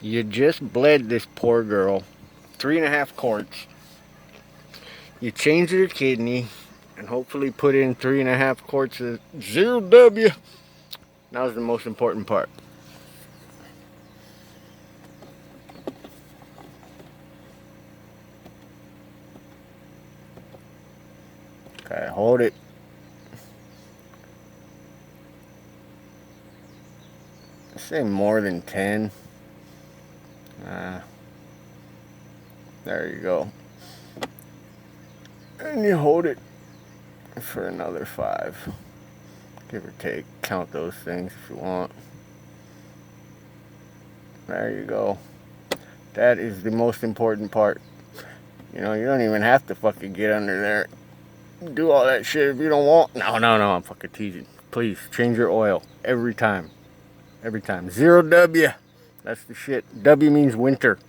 You just bled this poor girl 3.5 quarts. You changed her kidney and hopefully put in 3.5 quarts of 0W. That was the most important part. Okay, hold it. I say more than 10. There you go. And you hold it for another 5. Give or take. Count those things if you want. There you go. That is the most important part. You know, you don't even have to fucking get under there. Do all that shit if you don't want. No, I'm fucking teasing. Please, change your oil. Every time. Every time. 0W. That's the shit. W means winter.